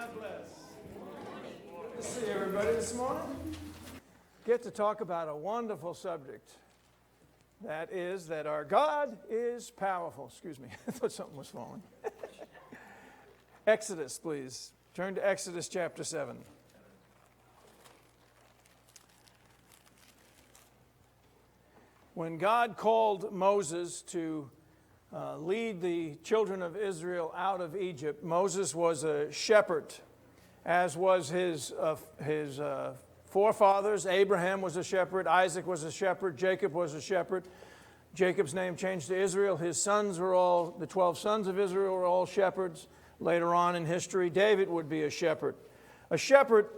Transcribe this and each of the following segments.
God bless. Good to see everybody this morning. Get to talk about a wonderful subject. That is that our God is powerful. Excuse me, I thought something was falling. Exodus, please. Turn to Exodus chapter 7. When God called Moses to lead the children of Israel out of Egypt, Moses was a shepherd, as was his forefathers. Abraham was a shepherd, Isaac was a shepherd, Jacob was a shepherd. Jacob's name changed to Israel. His sons were all, the 12 sons of Israel were all shepherds. Later on in history, David would be a shepherd. A shepherd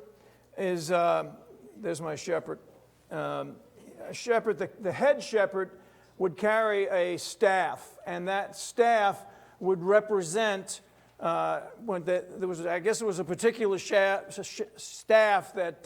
is, there's my shepherd. A shepherd, the head shepherd would carry a staff, and that staff would represent, I guess it was a particular staff that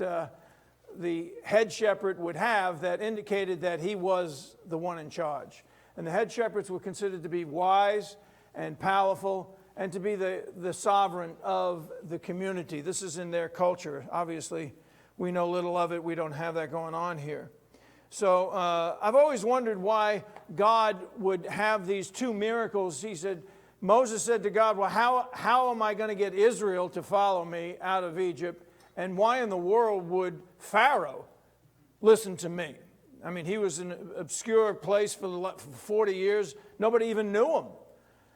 the head shepherd would have that indicated that he was the one in charge. And the head shepherds were considered to be wise and powerful and to be the sovereign of the community. This is in their culture. Obviously, we know little of it. We don't have that going on here. So I've always wondered why God would have these two miracles. Moses said to God, well, how am I going to get Israel to follow me out of Egypt? And why in the world would Pharaoh listen to me? I mean, he was in an obscure place for 40 years. Nobody even knew him.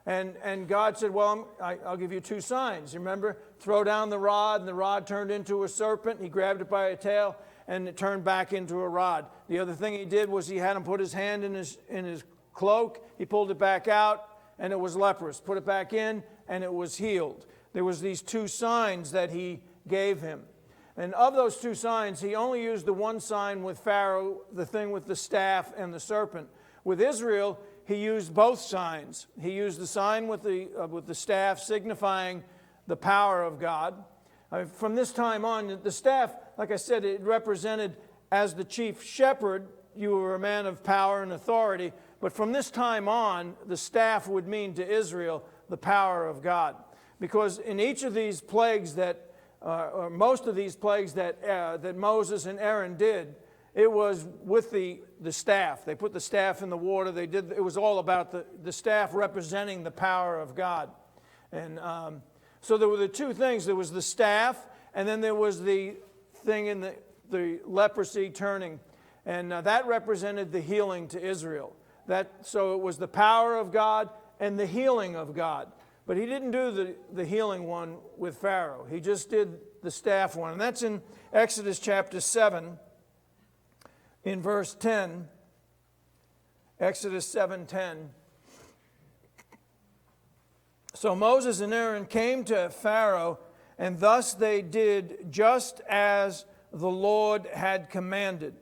And God said, well, I'll give you two signs. You remember? Throw down the rod, and the rod turned into a serpent. He grabbed it by a tail, and it turned back into a rod. The other thing he did was he had him put his hand in his cloak. He pulled it back out, and it was leprous. Put it back in, and it was healed. There was these two signs that he gave him. And of those two signs, he only used the one sign with Pharaoh, the thing with the staff and the serpent. With Israel, he used both signs. He used the sign with the staff, signifying the power of God. From this time on, the staff, like I said, it represented as the chief shepherd. You were a man of power and authority. But from this time on, the staff would mean to Israel the power of God. Because in each of these plagues or most of these plagues that Moses and Aaron did, it was with the staff. They put the staff in the water. It was all about the staff representing the power of God. And so there were the two things. There was the staff, and then there was the thing in the leprosy turning. And that represented the healing to Israel. So it was the power of God and the healing of God. But he didn't do the healing one with Pharaoh. He just did the staff one. And that's in Exodus chapter 7, in verse 10. Exodus 7:10. So Moses and Aaron came to Pharaoh, and thus they did just as the Lord had commanded.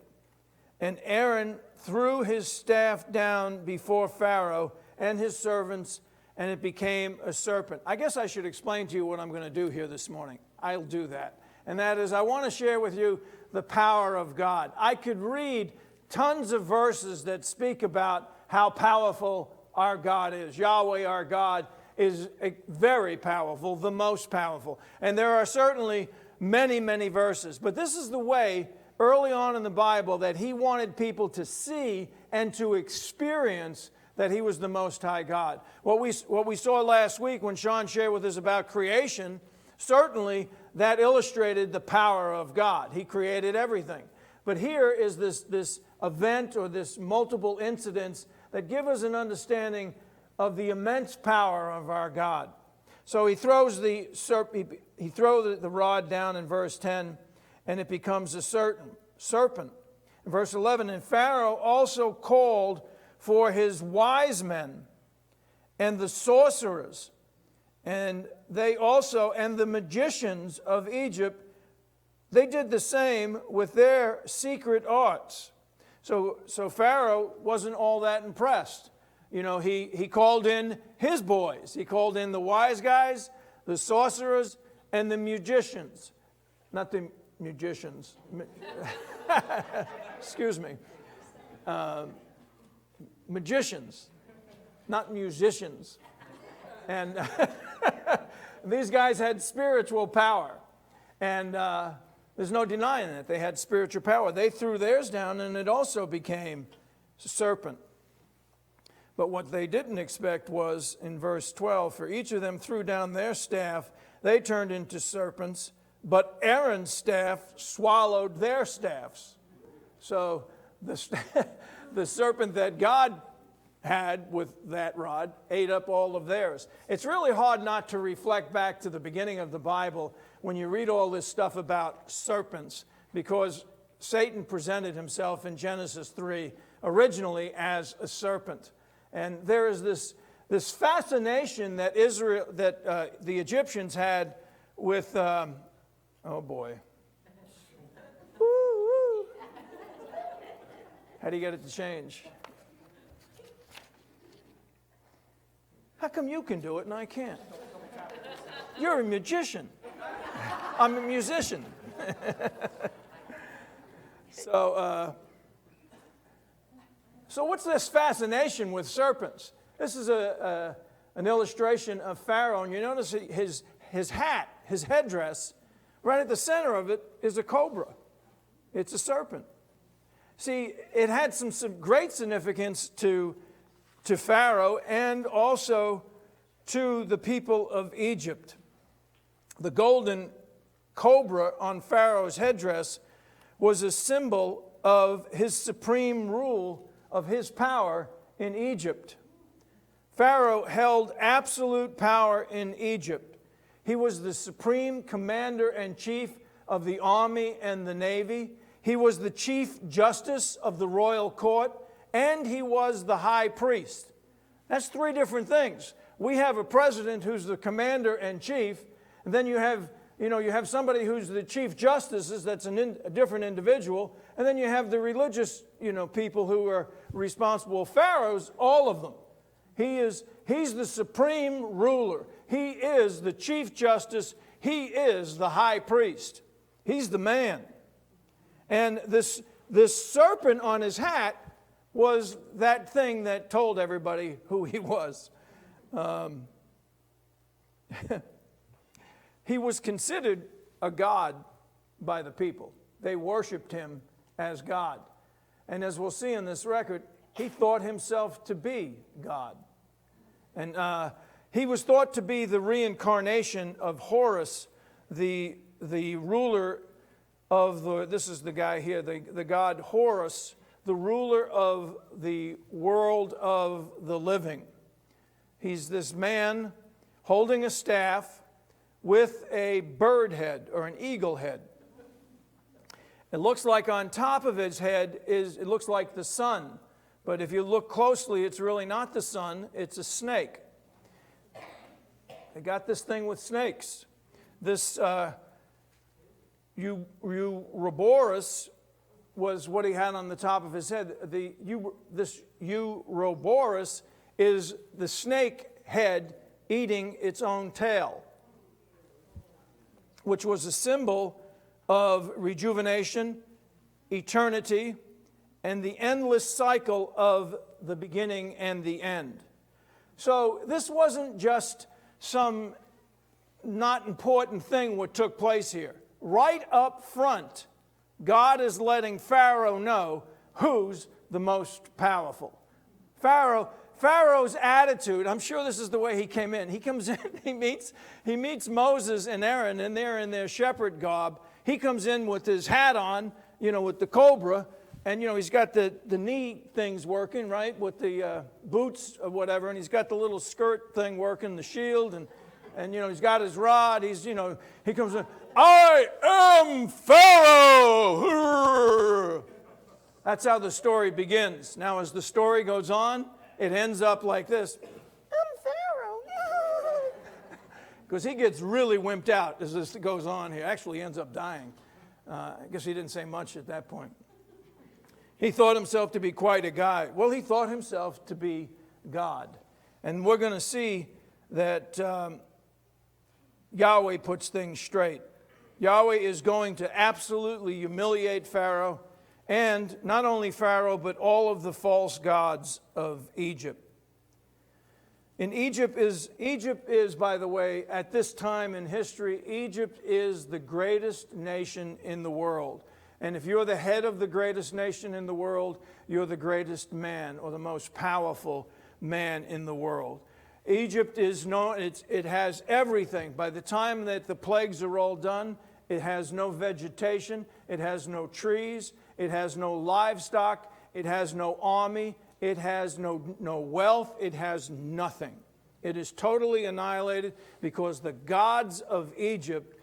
And Aaron threw his staff down before Pharaoh and his servants, and it became a serpent. I guess I should explain to you what I'm going to do here this morning. I'll do that. And that is, I want to share with you the power of God. I could read tons of verses that speak about how powerful our God is. Yahweh, our God, is very powerful, the most powerful. And there are certainly many, many verses. But this is the way, early on in the Bible, that he wanted people to see and to experience that he was the Most High God. What we saw last week when Sean shared with us about creation, certainly that illustrated the power of God. He created everything. But here is this event or this multiple incidents that give us an understanding of the immense power of our God. So he throws the rod down in verse 10, and it becomes a serpent. In verse 11, and Pharaoh also called for his wise men and the sorcerers, and the magicians of Egypt. They did the same with their secret arts. So Pharaoh wasn't all that impressed. You know, he called in his boys. He called in the wise guys, the sorcerers, and the magicians. Not the magicians. Excuse me. Magicians, not musicians. And These guys had spiritual power. And there's no denying that. They had spiritual power. They threw theirs down, and it also became a serpent. But what they didn't expect was, in verse 12, for each of them threw down their staff. They turned into serpents, but Aaron's staff swallowed their staffs. So the serpent that God had with that rod ate up all of theirs. It's really hard not to reflect back to the beginning of the Bible when you read all this stuff about serpents, because Satan presented himself in Genesis 3 originally as a serpent. And there is this fascination that the Egyptians had with, oh boy. Woo-woo. How do you get it to change? How come you can do it and I can't? You're a magician. I'm a musician. So what's this fascination with serpents? This is an illustration of Pharaoh, and you notice his hat, his headdress, right at the center of it is a cobra. It's a serpent. See, it had some great significance to Pharaoh and also to the people of Egypt. The golden cobra on Pharaoh's headdress was a symbol of his supreme rule of his power in Egypt. Pharaoh held absolute power in Egypt. He was the supreme commander and chief of the army and the navy. He was the chief justice of the royal court, and he was the high priest. That's three different things. We have a president who's the commander and chief, and then you have somebody who's the chief justice, that's a different individual, and then you have the religious, people who are responsible. Pharaoh's all of them. He's the supreme ruler. He is the chief justice. He is the high priest. He's the man. And this serpent on his hat was that thing that told everybody who he was. He was considered a god by the people. They worshiped him as God. And as we'll see in this record, he thought himself to be God. And he was thought to be the reincarnation of Horus, the ruler of this is the guy here, the god Horus, the ruler of the world of the living. He's this man holding a staff with a bird head or an eagle head. It looks like on top of his head it looks like the sun. But if you look closely, it's really not the sun, it's a snake. They got this thing with snakes. This Uroborus was what he had on the top of his head. This Uroborus is the snake head eating its own tail, which was a symbol of rejuvenation, eternity, and the endless cycle of the beginning and the end. So this wasn't just some not important thing what took place here. Right up front, God is letting Pharaoh know who's the most powerful. Pharaoh's attitude, I'm sure this is the way he came in. He comes in, he meets Moses and Aaron, and they're in their shepherd garb. He comes in with his hat on, with the cobra, and, he's got the knee things working, right, with the boots or whatever, and he's got the little skirt thing working, the shield, and he's got his rod. He comes in, I am Pharaoh! That's how the story begins. Now, as the story goes on, it ends up like this. I'm Pharaoh. Because he gets really wimped out as this goes on here. Actually, he ends up dying. I guess he didn't say much at that point. He thought himself to be quite a guy. Well, he thought himself to be God. And we're going to see that Yahweh puts things straight. Yahweh is going to absolutely humiliate Pharaoh, and not only Pharaoh, but all of the false gods of Egypt. And Egypt is, by the way, at this time in history, Egypt is the greatest nation in the world. And if you're the head of the greatest nation in the world, you're the greatest man or the most powerful man in the world. Egypt is known, it has everything. By the time that the plagues are all done, it has no vegetation, it has no trees, it has no livestock, it has no army, it has no wealth, it has nothing. It is totally annihilated because the gods of Egypt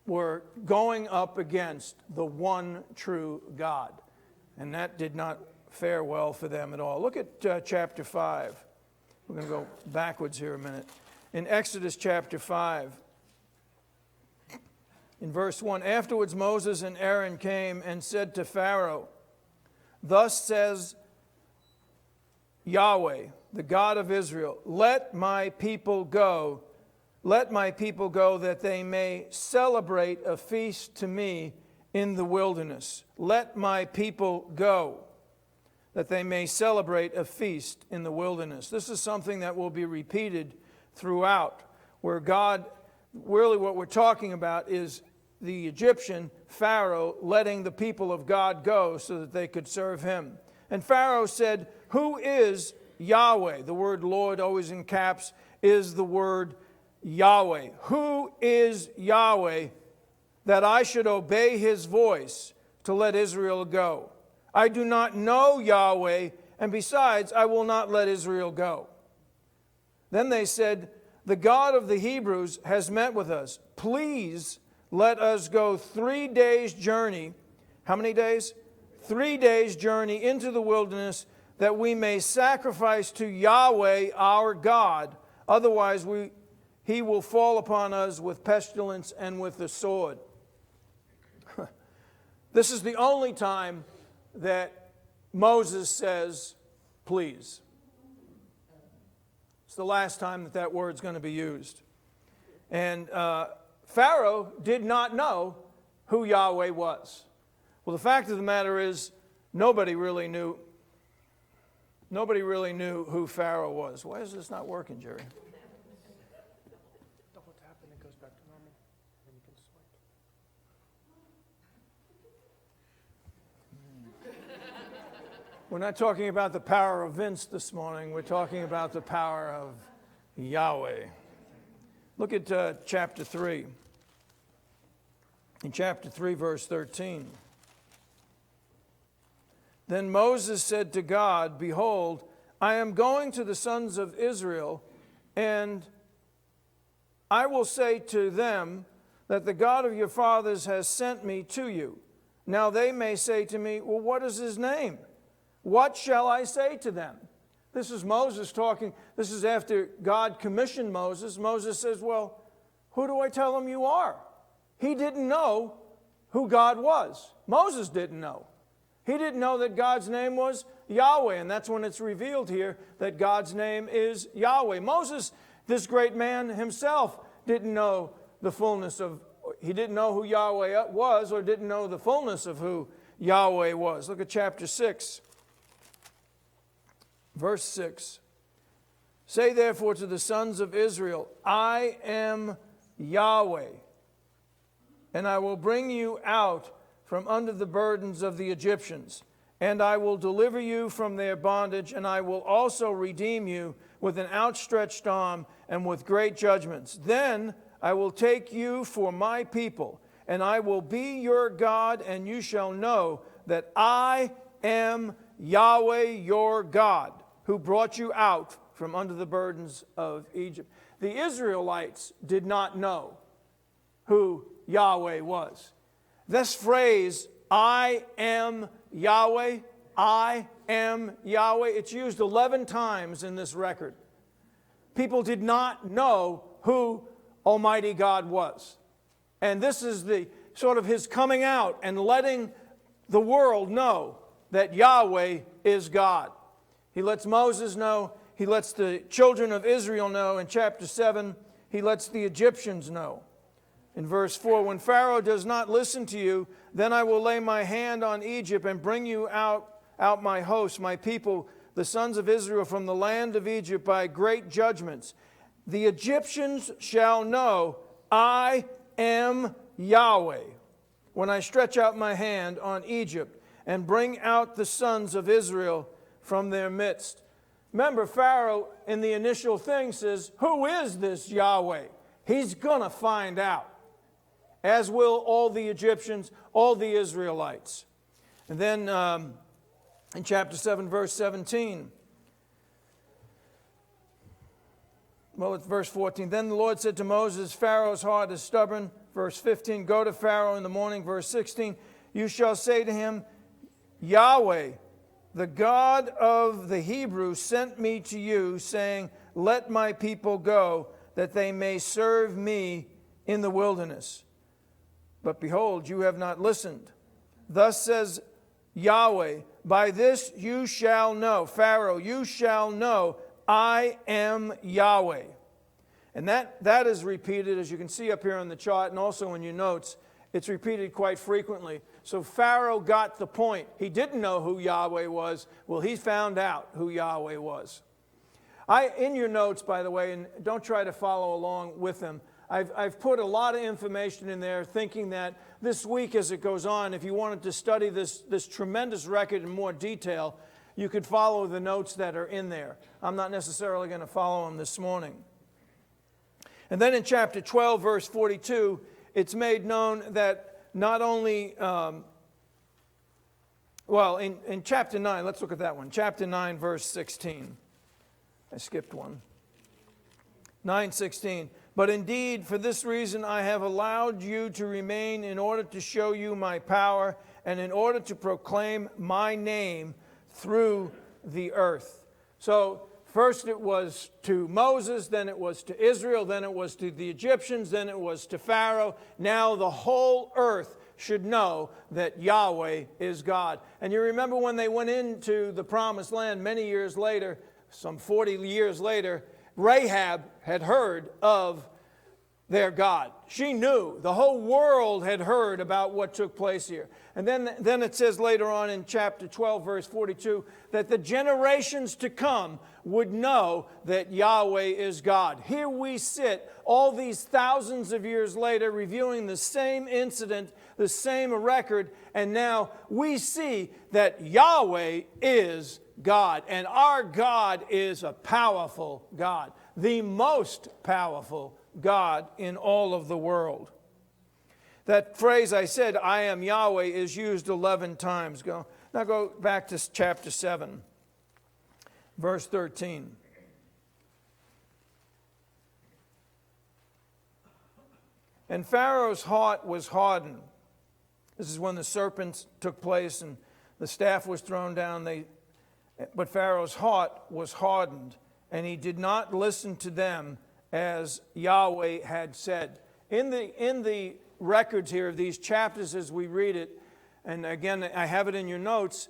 were going up against the one true God. And that did not fare well for them at all. Look at chapter 5. We're going to go backwards here a minute. In Exodus chapter 5, in verse 1, afterwards Moses and Aaron came and said to Pharaoh, thus says Yahweh, the God of Israel, let my people go that they may celebrate a feast to me in the wilderness. Let my people go that they may celebrate a feast in the wilderness. This is something that will be repeated throughout, where God, really what we're talking about is the Egyptian Pharaoh letting the people of God go so that they could serve him. And Pharaoh said, who is Yahweh? The word Lord, always in caps, is the word Yahweh. Who is Yahweh that I should obey his voice to let Israel go? I do not know Yahweh, and besides, I will not let Israel go. Then they said, the God of the Hebrews has met with us. Please let us go 3 days' journey. How many days? 3 days' journey into the wilderness, that we may sacrifice to Yahweh our God. Otherwise, he will fall upon us with pestilence and with the sword. This is the only time that Moses says, please. It's the last time that word's going to be used. And Pharaoh did not know who Yahweh was. Well, the fact of the matter is, nobody really knew who Pharaoh was. Why is this not working, Jerry? Double tap and it goes back to normal. And you can swipe. We're not talking about the power of Vince this morning. We're talking about the power of Yahweh. Look at chapter 3. In chapter 3, verse 13. Then Moses said to God, behold, I am going to the sons of Israel, and I will say to them that the God of your fathers has sent me to you. Now they may say to me, well, what is his name? What shall I say to them? This is Moses talking. This is after God commissioned Moses. Moses says, well, who do I tell them you are? He didn't know who God was. Moses didn't know. He didn't know that God's name was Yahweh, and that's when it's revealed here that God's name is Yahweh. Moses, this great man himself, didn't know the fullness of, he didn't know who Yahweh was, or didn't know the fullness of who Yahweh was. Look at chapter 6, verse 6. Say therefore to the sons of Israel, I am Yahweh, and I will bring you out from under the burdens of the Egyptians, and I will deliver you from their bondage, and I will also redeem you with an outstretched arm and with great judgments. Then I will take you for my people, and I will be your God, and you shall know that I am Yahweh your God, who brought you out from under the burdens of Egypt. The Israelites did not know who Yahweh was. This phrase, I am Yahweh, I am Yahweh, it's used 11 times in this record. People did not know who Almighty God was. And this is the sort of his coming out and letting the world know that Yahweh is God. He lets Moses know, he lets the children of Israel know. In chapter 7, he lets the Egyptians know. In verse 4, when Pharaoh does not listen to you, then I will lay my hand on Egypt and bring you out my host, my people, the sons of Israel from the land of Egypt by great judgments. The Egyptians shall know I am Yahweh, when I stretch out my hand on Egypt and bring out the sons of Israel from their midst. Remember, Pharaoh in the initial thing says, who is this Yahweh? He's going to find out, as will all the Egyptians, all the Israelites. And then in chapter 7, verse 17, well, it's verse 14. Then the Lord said to Moses, Pharaoh's heart is stubborn. Verse 15, go to Pharaoh in the morning. Verse 16, you shall say to him, Yahweh, the God of the Hebrews, sent me to you, saying, let my people go, that they may serve me in the wilderness. But behold, you have not listened. Thus says Yahweh, by this you shall know, Pharaoh, you shall know, I am Yahweh. And that is repeated, as you can see up here on the chart, and also in your notes. It's repeated quite frequently. So Pharaoh got the point. He didn't know who Yahweh was. Well, he found out who Yahweh was. In your notes, by the way, and don't try to follow along with them, I've put a lot of information in there, thinking that this week as it goes on, if you wanted to study this tremendous record in more detail, you could follow the notes that are in there. I'm not necessarily going to follow them this morning. And then in chapter 12, verse 42, it's made known that not only, in chapter 9, let's look at that one. Chapter 9, verse 16. I skipped one. 9:16. But indeed, for this reason I have allowed you to remain, in order to show you my power and in order to proclaim my name through the earth. So first it was to Moses, then it was to Israel, then it was to the Egyptians, then it was to Pharaoh. Now the whole earth should know that Yahweh is God. And you remember when they went into the promised land many years later, some 40 years later, Rahab had heard of their God. She knew. The whole world had heard about what took place here. And then it says later on in chapter 12, verse 42, that the generations to come would know that Yahweh is God. Here we sit, all these thousands of years later, reviewing the same incident, the same record, and now we see that Yahweh is God, and our God is a powerful God, the most powerful God in all of the world. That phrase I said, I am Yahweh, is used 11 times. Now go back to chapter 7, verse 13. And Pharaoh's heart was hardened. This is when the serpents took place and the staff was thrown down. But Pharaoh's heart was hardened, and he did not listen to them as Yahweh had said. In the records here of these chapters as we read it, and again, I have it in your notes,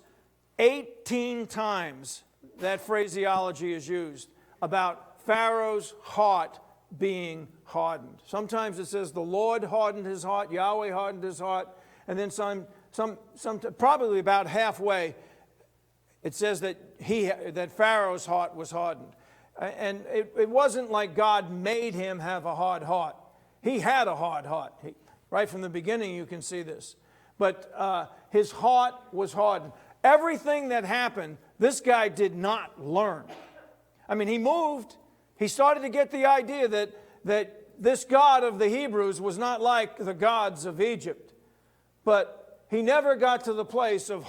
18 times that phraseology is used about Pharaoh's heart being hardened. Sometimes it says the Lord hardened his heart, Yahweh hardened his heart, and then some probably about halfway, it says that Pharaoh's heart was hardened. And it wasn't like God made him have a hard heart. He had a hard heart. Right from the beginning you can see this. But his heart was hardened. Everything that happened, this guy did not learn. I mean, he moved. He started to get the idea that this God of the Hebrews was not like the gods of Egypt. But he never got to the place of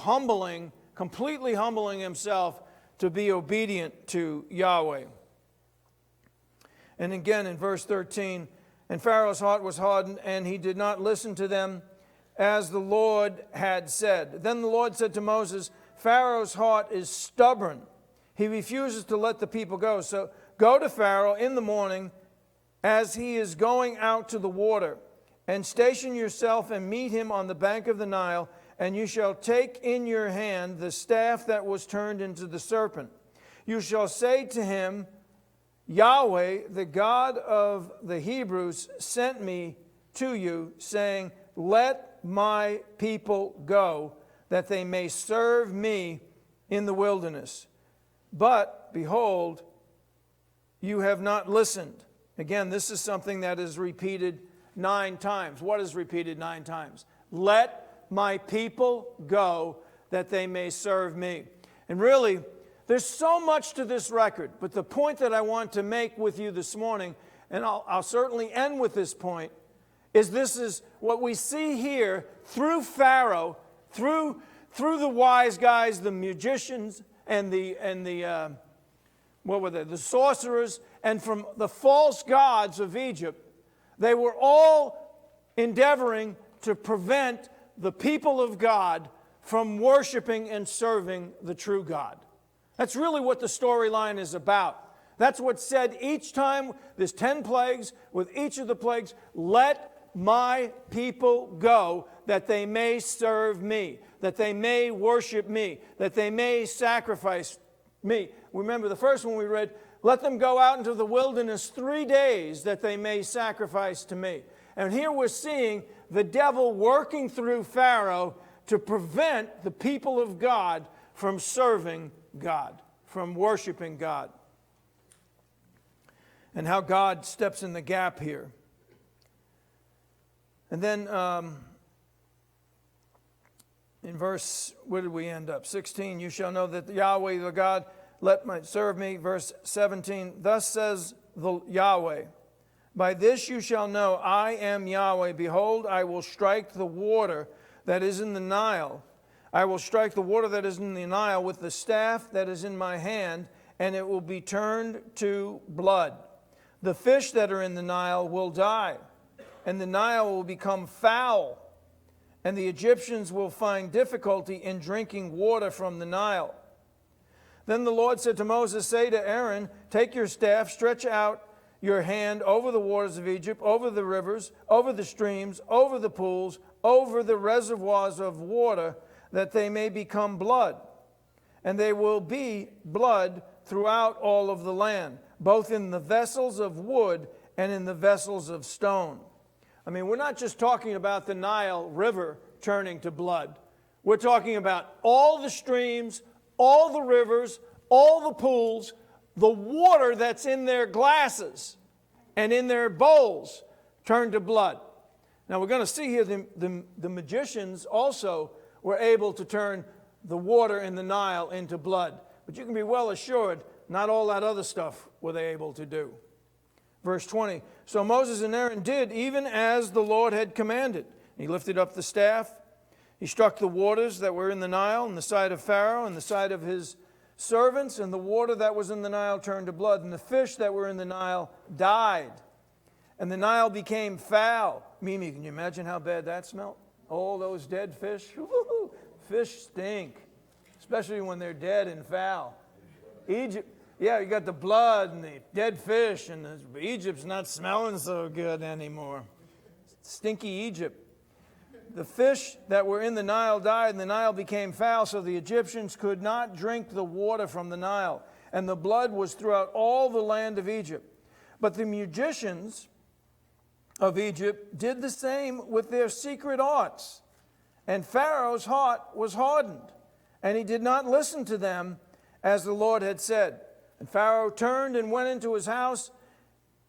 completely humbling himself to be obedient to Yahweh. And again in verse 13, and Pharaoh's heart was hardened, and he did not listen to them as the Lord had said. Then the Lord said to Moses, Pharaoh's heart is stubborn. He refuses to let the people go. So go to Pharaoh in the morning as he is going out to the water, and station yourself and meet him on the bank of the Nile, and you shall take in your hand the staff that was turned into the serpent. You shall say to him, Yahweh, the God of the Hebrews, sent me to you, saying, let my people go, that they may serve me in the wilderness. But, behold, you have not listened. Again, this is something that is repeated 9 times. What is repeated 9 times? Let my people go that they may serve me. And really, there's so much to this record. But the point that I want to make with you this morning, and I'll certainly end with this point, is this is what we see here through Pharaoh, through the wise guys, the magicians, and the sorcerers, and from the false gods of Egypt. They were all endeavoring to prevent the people of God from worshiping and serving the true God. That's really what the storyline is about. That's what's said each time. There's 10 plagues. With each of the plagues, let my people go that they may serve me, that they may worship me, that they may sacrifice me. Remember the first one we read, let them go out into the wilderness 3 days that they may sacrifice to me. And here we're seeing the devil working through Pharaoh to prevent the people of God from serving God, from worshiping God. And how God steps in the gap here. And then in verse, where did we end up? 16, you shall know that Yahweh, the God, serve me. Verse 17, thus says the Yahweh, by this you shall know I am Yahweh. Behold, I will strike the water that is in the Nile. I will strike the water that is in the Nile with the staff that is in my hand, and it will be turned to blood. The fish that are in the Nile will die, and the Nile will become foul, and the Egyptians will find difficulty in drinking water from the Nile. Then the Lord said to Moses, say to Aaron, take your staff, stretch out your hand over the waters of Egypt, over the rivers, over the streams, over the pools, over the reservoirs of water, that they may become blood. And they will be blood throughout all of the land, both in the vessels of wood and in the vessels of stone. I mean, we're not just talking about the Nile River turning to blood. We're talking about all the streams, all the rivers, all the pools, the water that's in their glasses and in their bowls turned to blood. Now we're going to see here the magicians also were able to turn the water in the Nile into blood. But you can be well assured, not all that other stuff were they able to do. Verse 20, so Moses and Aaron did even as the Lord had commanded. He lifted up the staff. He struck the waters that were in the Nile in the sight of Pharaoh and the sight of his servants, and the water that was in the Nile turned to blood, and the fish that were in the Nile died. And the Nile became foul. Mimi, can you imagine how bad that smelled? All those dead fish. Woo-hoo. Fish stink, especially when they're dead and foul. Egypt, yeah, you got the blood and the dead fish, and Egypt's not smelling so good anymore. Stinky Egypt. The fish that were in the Nile died, and the Nile became foul, so the Egyptians could not drink the water from the Nile, and the blood was throughout all the land of Egypt. But the magicians of Egypt did the same with their secret arts, and Pharaoh's heart was hardened, and he did not listen to them as the Lord had said. And Pharaoh turned and went into his house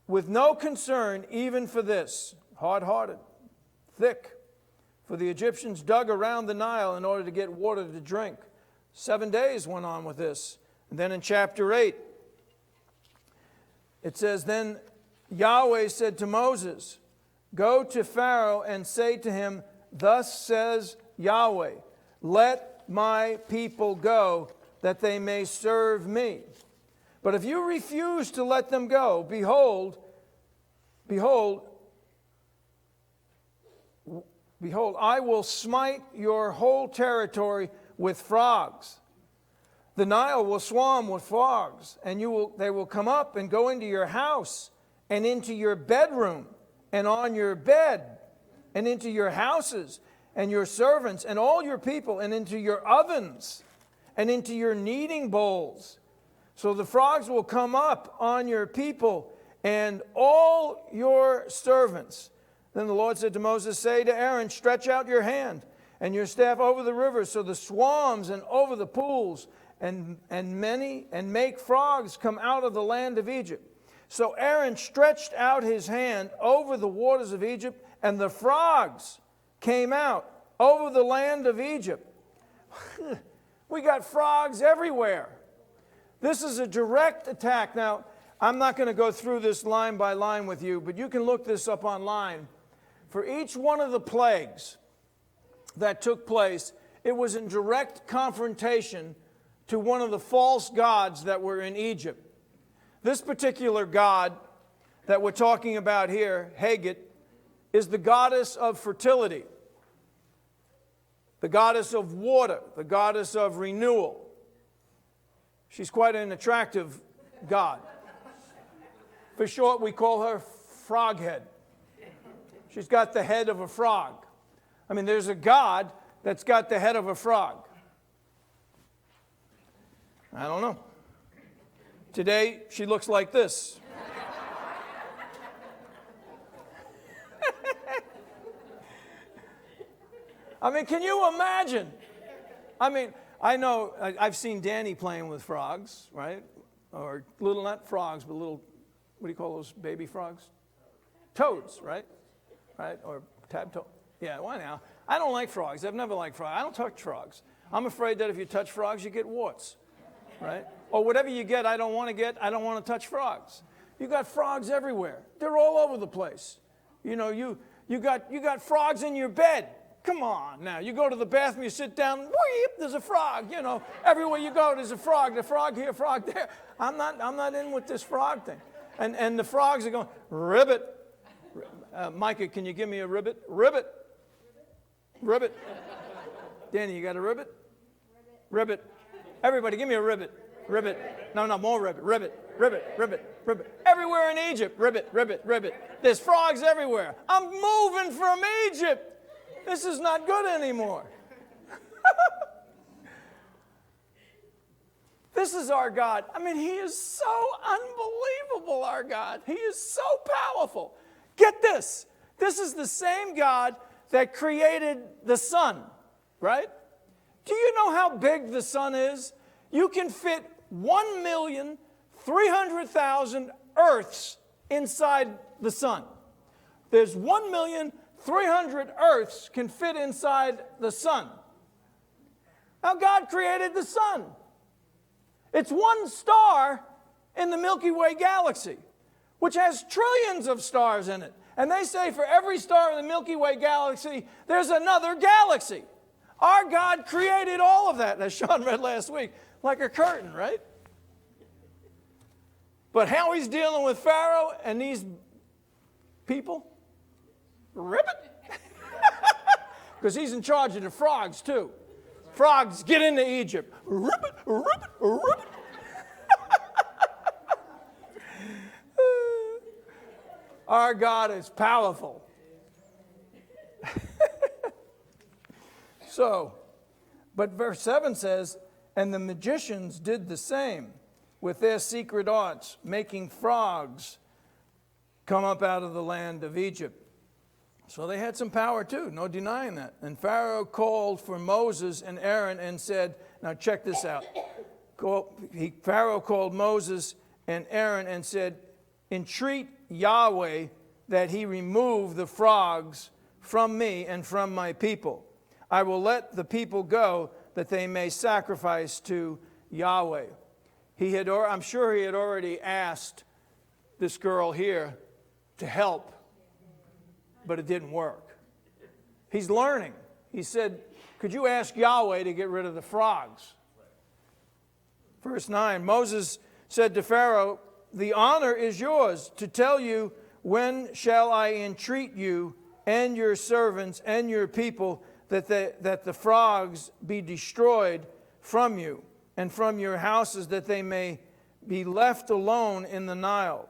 with no concern even for this, hard-hearted, thick. For the Egyptians dug around the Nile in order to get water to drink. 7 days went on with this. And then in chapter 8, it says, then Yahweh said to Moses, go to Pharaoh and say to him, thus says Yahweh, let my people go, that they may serve me. But if you refuse to let them go, behold, I will smite your whole territory with frogs. The Nile will swarm with frogs, and they will come up and go into your house and into your bedroom and on your bed and into your houses and your servants and all your people and into your ovens and into your kneading bowls. So the frogs will come up on your people and all your servants. Then the Lord said to Moses, say to Aaron, stretch out your hand and your staff over the rivers, so the swarms and over the pools and make frogs come out of the land of Egypt. So Aaron stretched out his hand over the waters of Egypt, and the frogs came out over the land of Egypt. We got frogs everywhere. This is a direct attack. Now, I'm not going to go through this line by line with you, but you can look this up online. For each one of the plagues that took place, it was in direct confrontation to one of the false gods that were in Egypt. This particular god that we're talking about here, Haggit, is the goddess of fertility, the goddess of water, the goddess of renewal. She's quite an attractive god. For short, we call her Froghead. She's got the head of a frog. I mean, there's a god that's got the head of a frog. I don't know. Today, she looks like this. I mean, can you imagine? I mean, I know, I've seen Danny playing with frogs, right? Or little, not frogs, but little, what do you call those baby frogs? Toads, right? Right? Or tabtoad. Yeah, why now? I don't like frogs. I've never liked frogs. I don't touch frogs. I'm afraid that if you touch frogs, you get warts, right? Or whatever you get, I don't want to touch frogs. You got frogs everywhere. They're all over the place. You know, you got frogs in your bed. Come on now. You go to the bathroom, you sit down, weep, there's a frog. You know, everywhere you go, there's a frog. The frog here, frog there. I'm not in with this frog thing. And the frogs are going, ribbit. Micah, can you give me a ribbit? Ribbit. Ribbit. Danny, you got a ribbit? Ribbit. Everybody, give me a ribbit. Ribbit. No, more ribbit. Ribbit. Ribbit. Ribbit. Ribbit. Everywhere in Egypt, ribbit, ribbit, ribbit. There's frogs everywhere. I'm moving from Egypt. This is not good anymore. This is our God. I mean, he is so unbelievable, our God. He is so powerful. Get this. This is the same God that created the sun, right? Do you know how big the sun is? You can fit 1,300,000 Earths inside the sun. There's 1,300,000 Earths can fit inside the sun. Now, God created the sun. It's one star in the Milky Way galaxy, which has trillions of stars in it. And they say for every star in the Milky Way galaxy, there's another galaxy. Our God created all of that, as Sean read last week, like a curtain, right? But how he's dealing with Pharaoh and these people? Ribbit. Because he's in charge of the frogs, too. Frogs, get into Egypt. Ribbit, ribbit, ribbit. Our God is powerful. But verse 7 says, and the magicians did the same with their secret arts, making frogs come up out of the land of Egypt. So they had some power too, no denying that. And Pharaoh called for Moses and Aaron and said, now check this out. Pharaoh called Moses and Aaron and said, entreat Yahweh that he remove the frogs from me and from my people. I will let the people go that they may sacrifice to Yahweh. I'm sure he had already asked this girl here to help, but it didn't work. He's learning. He said, could you ask Yahweh to get rid of the frogs? Verse 9, Moses said to Pharaoh, the honor is yours to tell you when shall I entreat you and your servants and your people that the frogs be destroyed from you and from your houses, that they may be left alone in the Nile.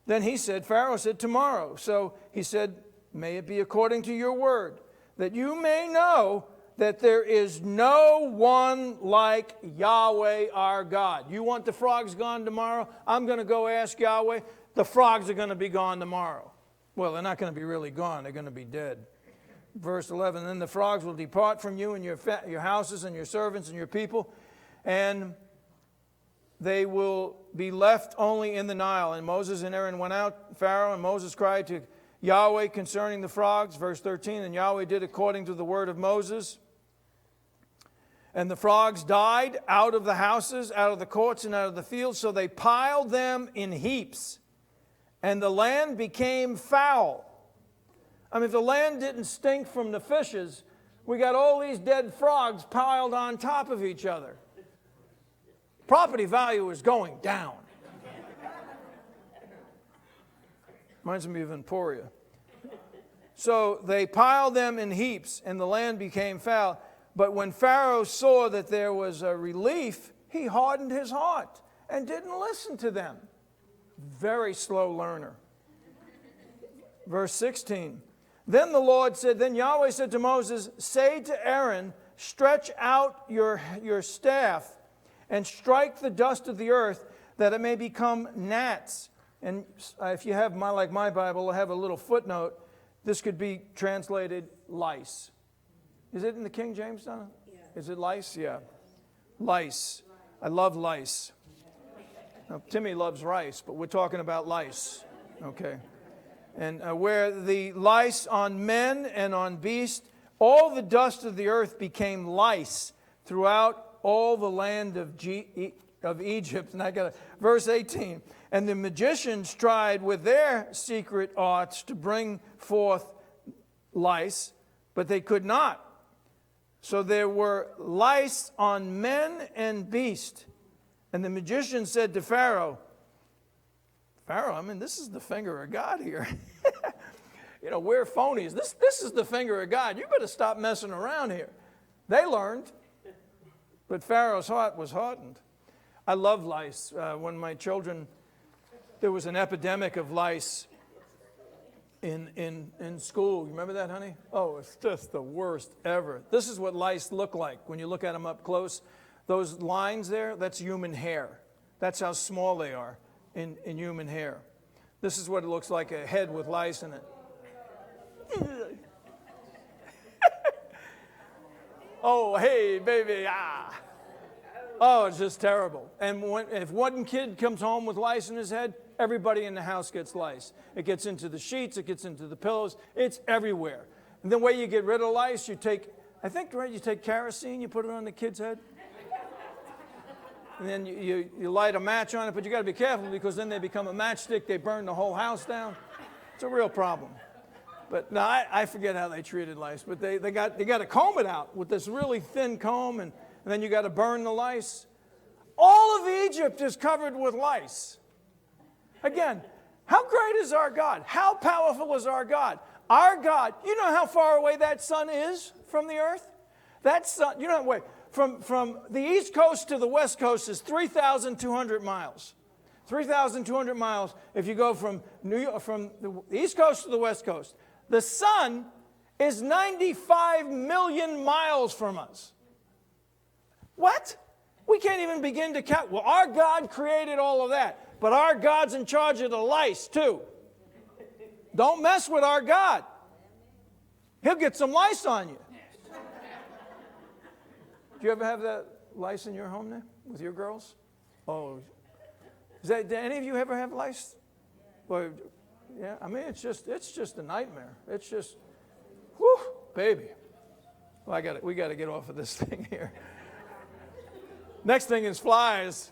Then Pharaoh said, tomorrow. So he said, may it be according to your word, that you may know that there is no one like Yahweh our God. You want the frogs gone tomorrow? I'm going to go ask Yahweh. The frogs are going to be gone tomorrow. Well, they're not going to be really gone. They're going to be dead. Verse 11, then the frogs will depart from you and your houses and your servants and your people, and they will be left only in the Nile. And Moses and Aaron went out, Pharaoh, and Moses cried to Yahweh concerning the frogs. Verse 13, and Yahweh did according to the word of Moses. And the frogs died out of the houses, out of the courts, and out of the fields. So they piled them in heaps, and the land became foul. I mean, if the land didn't stink from the fishes, we got all these dead frogs piled on top of each other. Property value is going down. Reminds me of Emporia. So they piled them in heaps, and the land became foul. But when Pharaoh saw that there was a relief, he hardened his heart and didn't listen to them. Very slow learner. Verse 16. Then Yahweh said to Moses, say to Aaron, stretch out your staff and strike the dust of the earth, that it may become gnats. And if you have my Bible, I have a little footnote. This could be translated lice. Is it in the King James, Donna? Yeah. Is it lice? Yeah. Lice. I love lice. Now, Timmy loves rice, but we're talking about lice. Okay. And where the lice on men and on beasts, all the dust of the earth became lice throughout all the land of Egypt. And I got verse 18. And the magicians tried with their secret arts to bring forth lice, but they could not. So there were lice on men and beasts. And the magician said to Pharaoh, I mean, this is the finger of God here. We're phonies. This is the finger of God. You better stop messing around here. They learned. But Pharaoh's heart was hardened. I love lice. When my children, there was an epidemic of lice in school. You remember that, honey? Oh, it's just the worst ever. This is what lice look like when you look at them up close. Those lines there, that's human hair. That's how small they are in human hair. This is what it looks like, a head with lice in it. Oh, hey, baby, ah. Oh, it's just terrible. And if one kid comes home with lice in his head, everybody in the house gets lice. It gets into the sheets, it gets into the pillows, it's everywhere. And the way you get rid of lice, you take kerosene, you put it on the kid's head. And then you light a match on it, but you got to be careful because then they become a matchstick, they burn the whole house down. It's a real problem. But no, I forget how they treated lice, but they got to comb it out with this really thin comb, and then you got to burn the lice. All of Egypt is covered with lice. Again, how great is our God? How powerful is our God? Our God, you know how far away that sun is from the earth? That sun, from the east coast to the west coast is 3,200 miles. 3,200 miles if you go from from the east coast to the west coast. The sun is 95 million miles from us. What? We can't even begin to count. Well, our God created all of that, but our God's in charge of the lice too. Don't mess with our God. He'll get some lice on you. Do you ever have that lice in your home there with your girls? Oh, did any of you ever have lice? Well, yeah, I mean, it's just a nightmare. It's just, whew, baby. Well, we got to get off of this thing here. Next thing is flies.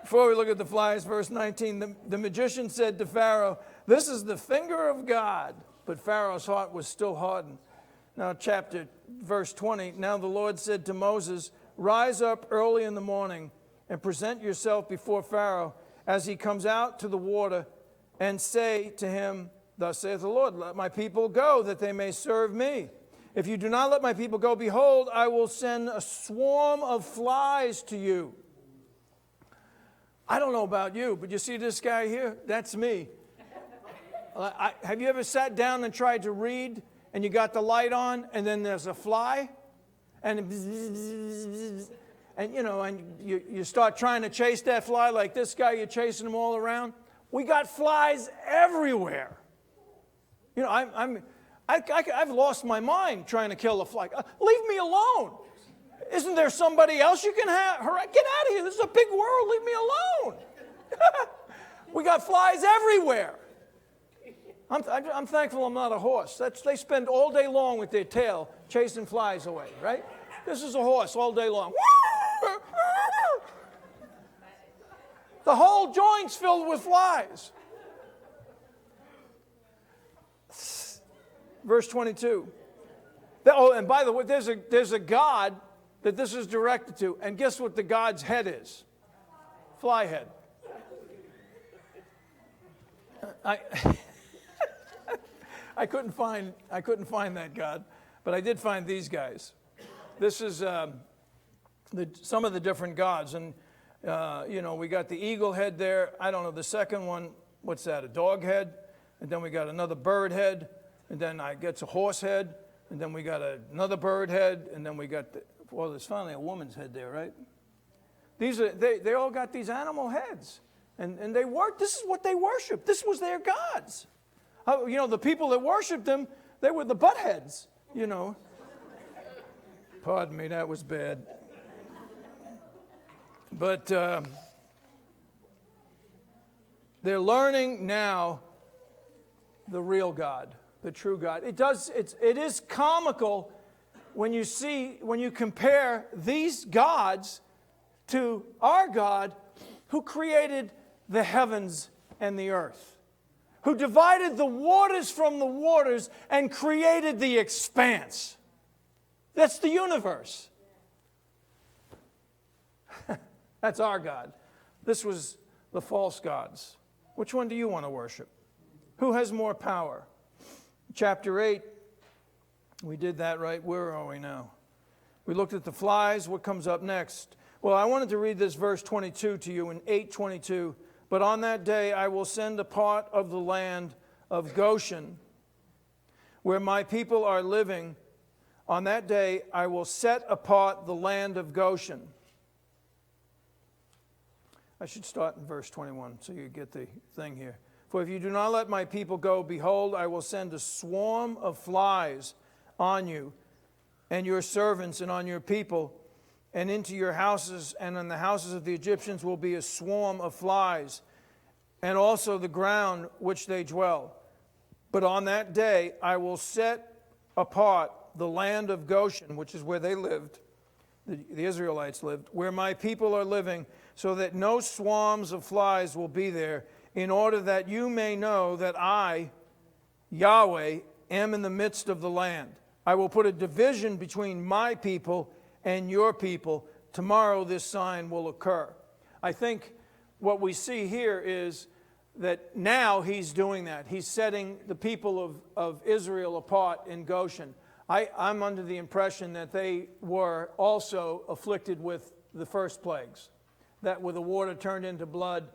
Before we look at the flies, verse 19, the magician said to Pharaoh, "This is the finger of God." But Pharaoh's heart was still hardened. Now, verse 20, now the Lord said to Moses, "Rise up early in the morning and present yourself before Pharaoh as he comes out to the water, and say to him, Thus saith the Lord, let my people go, that they may serve me. If you do not let my people go, behold, I will send a swarm of flies to you." I don't know about you, but you see this guy here? That's me. Have you ever sat down and tried to read, and you got the light on, and then there's a fly, and you start trying to chase that fly like this guy, you're chasing them all around? We got flies everywhere. I've lost my mind trying to kill a fly. Leave me alone. Isn't there somebody else you can have? Get out of here. This is a big world. Leave me alone. We got flies everywhere. I'm thankful I'm not a horse. They spend all day long with their tail chasing flies away, right? This is a horse all day long. The whole joint's filled with flies. Verse 22. Oh, and by the way, there's a God that this is directed to. And guess what the God's head is? Fly head. I couldn't find that God, but I did find these guys. This is some of the different gods, and we got the eagle head there. I don't know the second one. What's that? A dog head, and then we got another bird head, and then I get a horse head, and then we got another bird head, and then we got there's finally a woman's head there, right? They all got these animal heads, and they work. This is what they worship. This was their gods. The people that worshiped them, they were the butt heads, Pardon me, that was bad. But they're learning now the real God, the true God. It is comical when you compare these gods to our God who created the heavens and the earth, who divided the waters from the waters and created the expanse. That's the universe. That's our God. This was the false gods. Which one do you want to worship? Who has more power? Chapter 8, we did that, right? Where are we now? We looked at the flies. What comes up next? Well, I wanted to read this verse 22 to you in 8:22. But on that day I will send a part of the land of Goshen, where my people are living. On that day I will set apart the land of Goshen. I should start in verse 21 so you get the thing here. For if you do not let my people go, behold, I will send a swarm of flies on you and your servants and on your people, and into your houses, and in the houses of the Egyptians will be a swarm of flies, and also the ground which they dwell. But on that day I will set apart the land of Goshen, which is where they lived, the Israelites lived, where my people are living, so that no swarms of flies will be there, in order that you may know that I, Yahweh, am in the midst of the land. I will put a division between my people and your people. Tomorrow this sign will occur. I think what we see here is that now he's doing that. He's setting the people of Israel apart in Goshen. I'm under the impression that they were also afflicted with the first plagues, that where the water turned into blood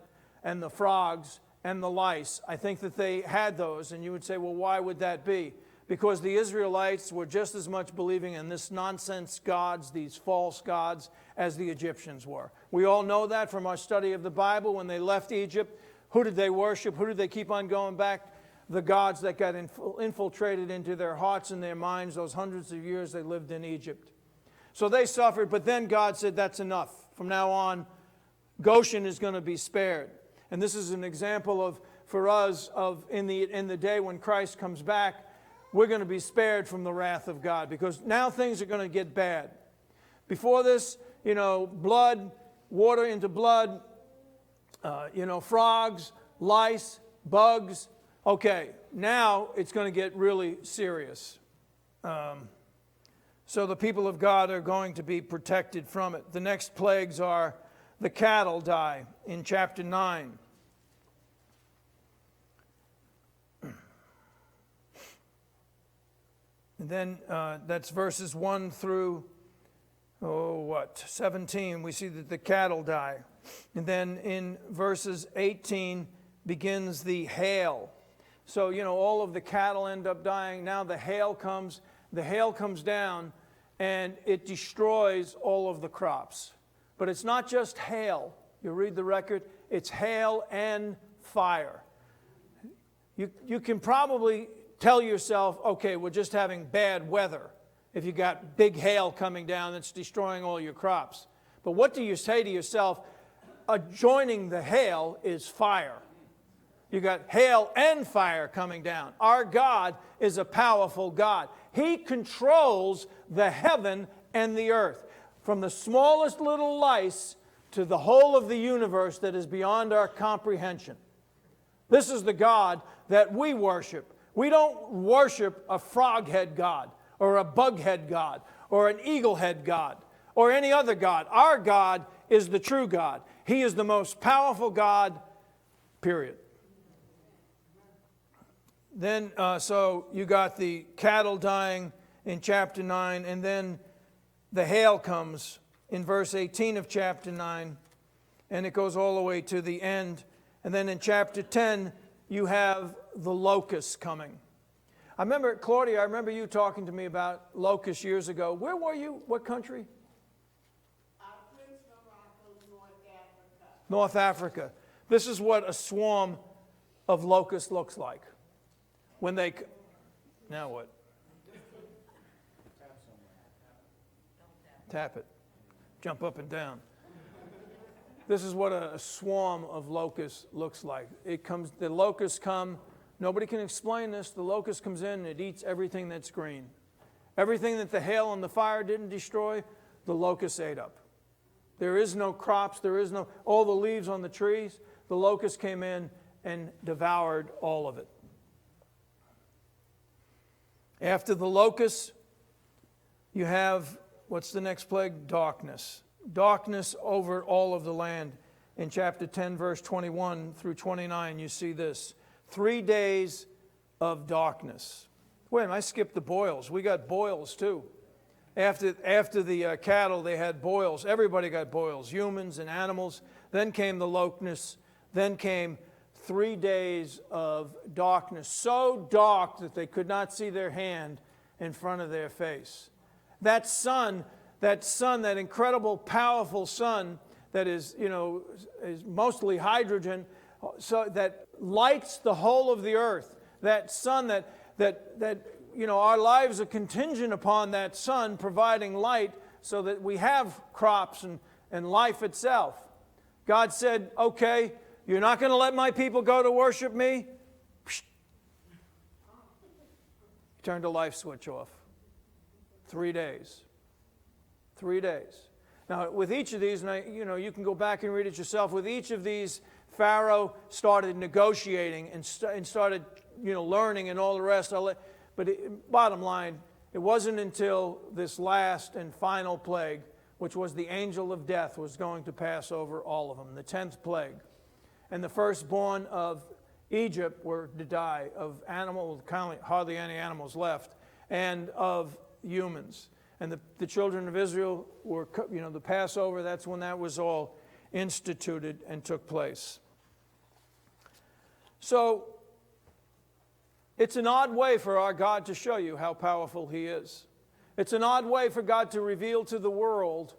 and the frogs and the lice. I think that they had those, and you would say, well, why would that be? Because the Israelites were just as much believing in this nonsense gods, these false gods, as the Egyptians were. We all know that from our study of the Bible. When they left Egypt, who did they worship? Who did they keep on going back? The gods that got infiltrated into their hearts and their minds those hundreds of years they lived in Egypt. So they suffered, but then God said, that's enough. From now on, Goshen is going to be spared. And this is an example for us in the day when Christ comes back, we're going to be spared from the wrath of God, because now things are going to get bad. Before this, blood, water into blood, frogs, lice, bugs. Okay, now it's going to get really serious. So the people of God are going to be protected from it. The next plagues are the cattle die in chapter 9. And then that's verses 1 through, 17. We see that the cattle die. And then in verses 18 begins the hail. So, all of the cattle end up dying. Now the hail comes down, and it destroys all of the crops. But it's not just hail. You read the record, it's hail and fire. You can probably tell yourself, okay, we're just having bad weather. If you got big hail coming down that's destroying all your crops. But what do you say to yourself? Adjoining the hail is fire. You got hail and fire coming down. Our God is a powerful God. He controls the heaven and the earth. From the smallest little lice to the whole of the universe that is beyond our comprehension. This is the God that we worship. We don't worship a frog-head God or a bug-head God or an eagle-head God or any other God. Our God is the true God. He is the most powerful God, period. Then, so you got the cattle dying in chapter 9, and then the hail comes in verse 18 of chapter 9, and it goes all the way to the end. And then in chapter 10, you have the locusts coming. I remember, Claudia, I remember you talking to me about locusts years ago. Where were you? What country? North Africa. This is what a swarm of locusts looks like. When they... Now what? Tap it. Jump up and down. This is what a swarm of locusts looks like. The locusts come, nobody can explain this. The locust comes in and it eats everything that's green. Everything that the hail and the fire didn't destroy, the locusts ate up. There is no crops, all the leaves on the trees. The locusts came in and devoured all of it. After the locusts, you have, what's the next plague? Darkness. Darkness over all of the land. In chapter 10, verse 21 through 29, you see this. 3 days of darkness. Wait a minute, I skipped the boils. We got boils too. After the cattle, they had boils. Everybody got boils, humans and animals. Then came the locusts. Then came 3 days of darkness. So dark that they could not see their hand in front of their face. That sun, that incredible, powerful sun that is mostly hydrogen, so that lights the whole of the earth. That sun that our lives are contingent upon that sun providing light so that we have crops and life itself. God said, okay, you're not going to let my people go to worship me? Turned the light switch off. 3 days. 3 days. Now, with each of these, and you can go back and read it yourself, with each of these, Pharaoh started negotiating and started, learning and all the rest. Bottom line, it wasn't until this last and final plague, which was the angel of death, was going to pass over all of them, the 10th plague. And the firstborn of Egypt were to die, of animals, hardly any animals left, and of humans. And the children of Israel were, the Passover, that's when that was all instituted and took place. So, it's an odd way for our God to show you how powerful He is. It's an odd way for God to reveal to the world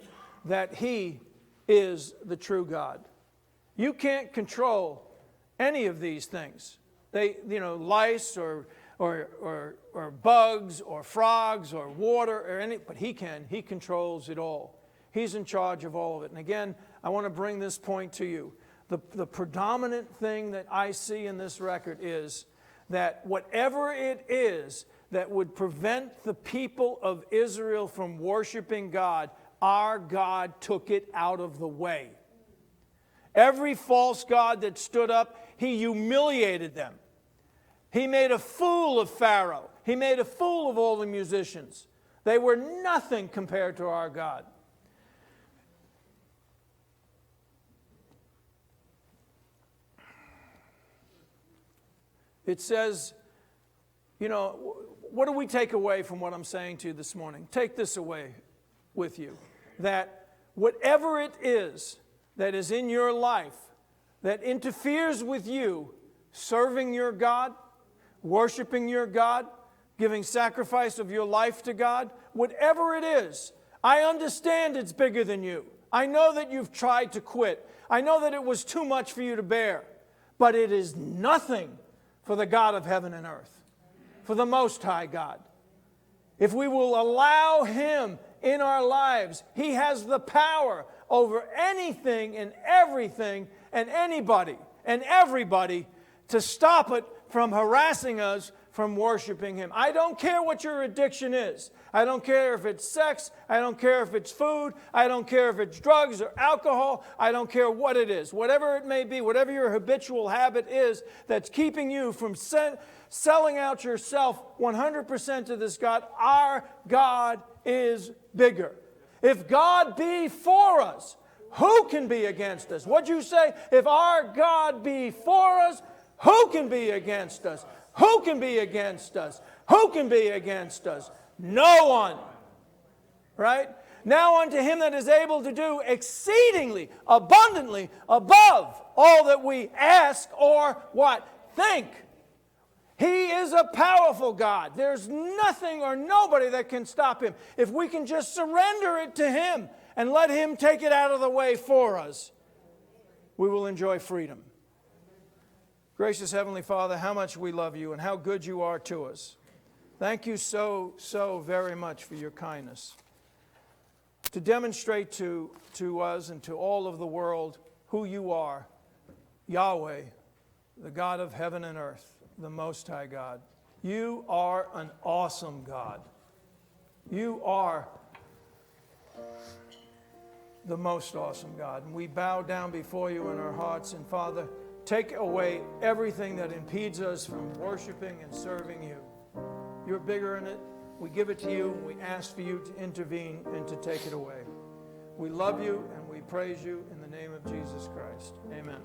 that He is the true God. You can't control any of these things. Lice or bugs or frogs or water or any, but He can. He controls it all. He's in charge of all of it. And again, I want to bring this point to you. The predominant thing that I see in this record is that whatever it is that would prevent the people of Israel from worshiping God, our God took it out of the way. Every false god that stood up, He humiliated them. He made a fool of Pharaoh. He made a fool of all the musicians. They were nothing compared to our God. It says, what do we take away from what I'm saying to you this morning? Take this away with you. That whatever it is that is in your life that interferes with you serving your God, worshiping your God, giving sacrifice of your life to God, whatever it is, I understand it's bigger than you. I know that you've tried to quit. I know that it was too much for you to bear. But it is nothing for the God of heaven and earth. for the Most High God. If we will allow Him in our lives, He has the power over anything and everything and anybody and everybody to stop it from harassing us from worshiping Him. I don't care what your addiction is. I don't care if it's sex. I don't care if it's food. I don't care if it's drugs or alcohol. I don't care what it is. Whatever it may be, whatever your habitual habit is that's keeping you from selling out yourself 100% to this God, our God is bigger. If God be for us, who can be against us? What'd you say? If our God be for us, who can be against us? Who can be against us? Who can be against us? No one. Right? Now unto Him that is able to do exceedingly, abundantly, above all that we ask or what? Think. He is a powerful God. There's nothing or nobody that can stop Him. If we can just surrender it to Him and let Him take it out of the way for us, we will enjoy freedom. Gracious Heavenly Father, how much we love You and how good You are to us. Thank You so, so very much for Your kindness. To demonstrate to us and to all of the world who You are, Yahweh, the God of heaven and earth, the Most High God. You are an awesome God. You are the most awesome God. And we bow down before You in our hearts. And Father, take away everything that impedes us from worshiping and serving You. You're bigger in it. We give it to You. We ask for You to intervene and to take it away. We love You and we praise You in the name of Jesus Christ. Amen.